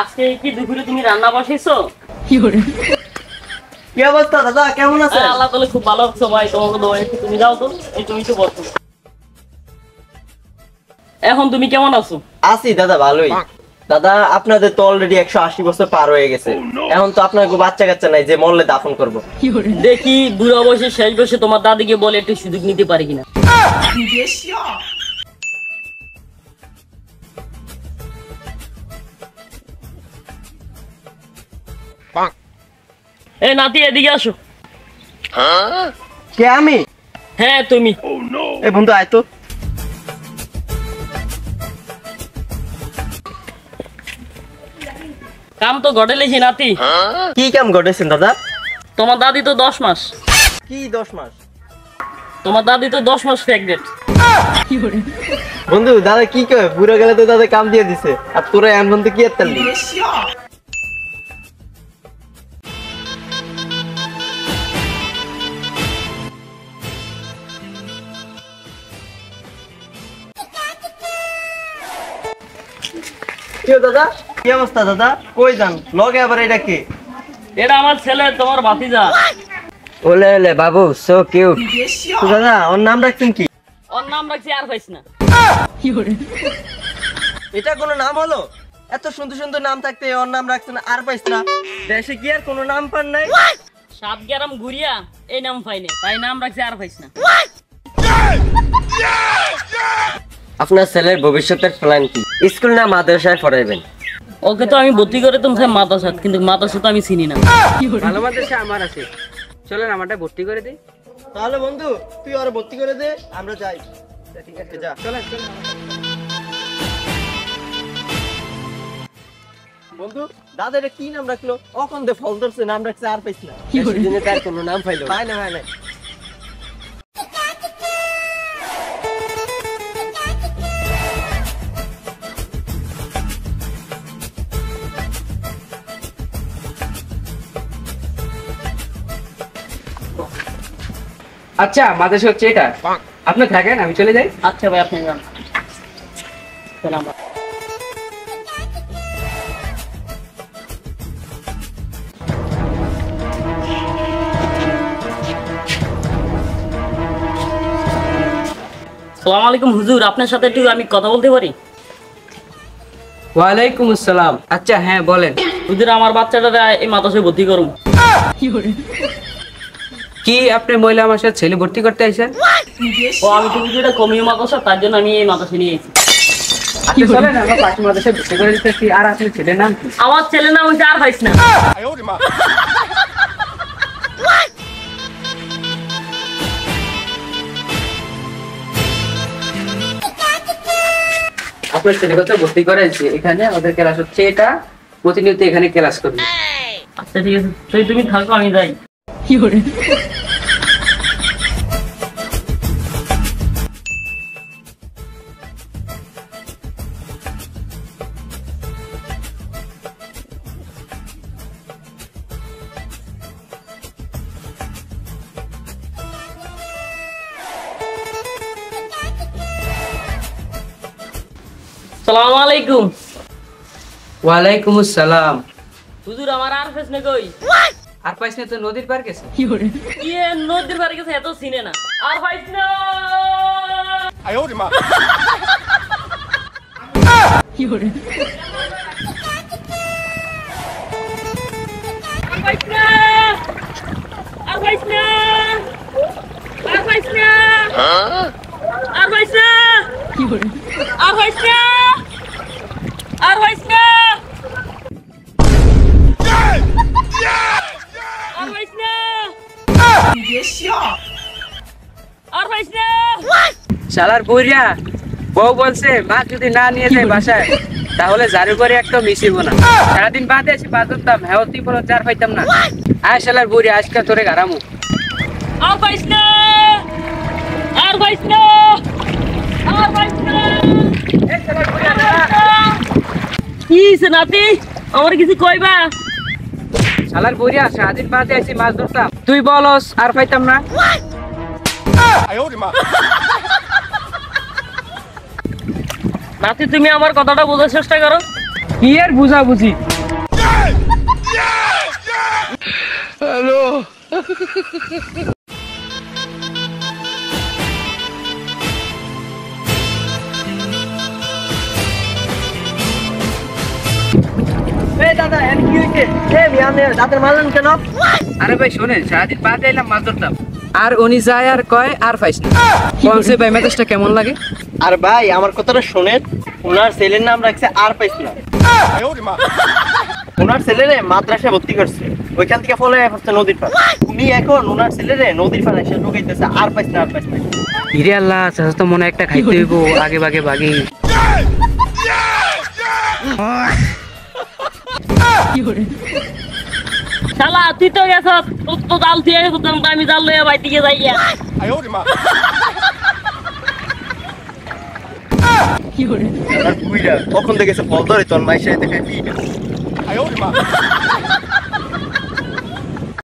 আজকে কি দুপুরে তুমি রান্না বসাইছো? কি অবস্থা দাদা, কেমন আছেন? আল্লাহ তাআলা খুব ভালো আছো ভাই, তোমাকে দোয়া একটু তুমি যাও তো, এই তুমি তো বসো। এখন তুমি কেমন আছো? আছি দাদা, ভালোই। দাদা আপনাদের তো অলরেডি 180 বছর পার হয়ে গেছে, এখন তো আপনার বাচ্চা কাচ্চা নাই যে মরলে দাফন করব। দেখি বুড়া বয়সে শেষ বয়সে তোমার দাদিকে বলে একটু সুযোগ নিতে পারি কিনা। এই নাতি এদিকে আসো। কে আমি? হ্যাঁ তুমি। এই বন্ধু আয় তো। কাম তো ঘটেলেছি নাতি। কি কাম ঘটেছেন দাদা? তোমার দাদি তো 10 মাস। কি 10 মাস? তোমার দাদি তো 10 মাস প্রেগনেন্ট। বন্ধু দাদা কি কয়, বুড়া গেলে তো দাদা কাম দিয়ে দিছে, আর তোরা এমন তো কি আর তালি। কি দাদা, কি অবস্থা দাদা? কই যান লগে আবার? এটা কি? এটা আমার ছেলে, তোমার ভাতিজা। ওলে ওলে বাবু, সো কিউট। তো দাদা ওর নাম রাখছেন কি? ওর নাম রাখছি আর পাইছ না। এটা কোনো নাম হলো? এত সুন্দর সুন্দর নাম থাকতে ওর নাম রাখছেন আর পাইছ না? দেশে কি আর কোনো নাম পান নাই? সাত গ্রাম ঘুরিয়া এই নাম পাইনি, তাই নাম রাখছি আর পাইছ না। আপনার ছেলের ভবিষ্যতের প্ল্যান কি? স্কুল না মাদ্রাসায় পড়াইবেন? ওকে তো আমি ভর্তি করে তোমার মাদ্রাসাত, কিন্তু মাদ্রাসা তো আমি চিনি না। ভালো মাদ্রাসা আমার আছে, চলেন আমারটা ভর্তি করে দিই। তাহলে বন্ধু তুই ওর ভর্তি করে দে, আমরা যাই। ঠিক আছে যা। চলেন চলেন। বন্ধু দাদা এটা কি নাম রাখলো? অখন দে ফল ধরছে, নাম রাখছে আর পাইছ না। দিনে তার কোনো নাম পাইলো না। ভাই না। আচ্ছা মাদ্রাসা হচ্ছে এটা, আপনি থাকেন আমি চলে যাই। আচ্ছা ভাই আপনি যান। সালাম। আসসালামু আলাইকুম হুজুর, আপনার সাথে একটু আমি কথা বলতে পারি? ওয়ালাইকুম আসসালাম। আচ্ছা হ্যাঁ বলেন। হুজুর আমার বাচ্চাটা এই মাদ্রাসায় ভর্তি করুন। কি আপনি মহিলা আমার সাথে ছেলে ভর্তি করতে আইছেন? ও আমি তো হুজুর এটা কমিয়ে মাদ্রাসা, তার জন্য আমি এই মাদ্রাসায় নিয়ে এসেছি। আচ্ছা চলেন আমরা পাশে মাদ্রাসায় ভর্তি করে দিতেছি। আর আপনার ছেলের নাম কি? আমার ছেলের নাম হচ্ছে আর পাইছ না। আপনার ছেলে কথা ভর্তি করাইছি এখানে, ওদের ক্লাস হচ্ছে এটা, প্রতিনিয়ত এখানে ক্লাস করবে। আচ্ছা ঠিক আছে, তাই তুমি থাকো আমি যাই। আসসালামু আলাইকুম। ওয়ালাইকুম আসসালাম। হুজুর আমার আর পাইছ না কই? আর পাইছ না তো নদীর পার গেছে। কি নদীর পাড়ে গেছে, এত চিনে না। আর পাইছ না। শালার বুইরা বউ বলছে মা যদি না নিয়ে যায় বাসায় তাহলে ঝাড়ু করে একটা মিশিব না। সারাদিন বাদে এসে বাদ করতাম, হ্যাঁ তুই বলো চার পাইতাম না। আয় শালার বুইরা আজকে তোরে গারামু। কি নাতি আমার কিছু কইবা? শালার বুইরা সারাদিন বাদে এসে মাছ ধরতাম, তুই বলস আর পাইতাম না। নাতি তুমি আমার কথাটা বোঝার চেষ্টা করো। কি আর বুঝাবুঝি। এই দাদা এর কি হইছে? আপনি দাঁতের মারলেন কেন? আরে ভাই শোনেন, সারাদিন বাদে এলাম মাছ ধরতাম, আর উনি যায় আর কয় আর পাইস না। বলছে ভাই মেজাজটা কেমন লাগে? আর ভাই আমার কথাটা শোনেন, ওনার ছেলের নাম রাখছে আর পাইস না। ওনার ছেলেরে মাদ্রাসায় ভর্তি করছে, ওইখান থেকে ফলে হচ্ছে নদীর পার। উনি এখন ওনার ছেলেরে নদীর পাড়ে এসে ঢুকাইতেছে আর পাইস না আর পাইস না। হিরে আল্লাহ, চাচা তো মনে একটা খাইতে হইব, আগে ভাগে ভাগে। শালা তুই তো গেছ, তোর তো জাল দিয়ে গেছ, আমি জাল লইয়া বাই দিকে যাই গিয়া। আর বুইড়া কখন থেকে ফল ধরে তোর মাইশাই দেখে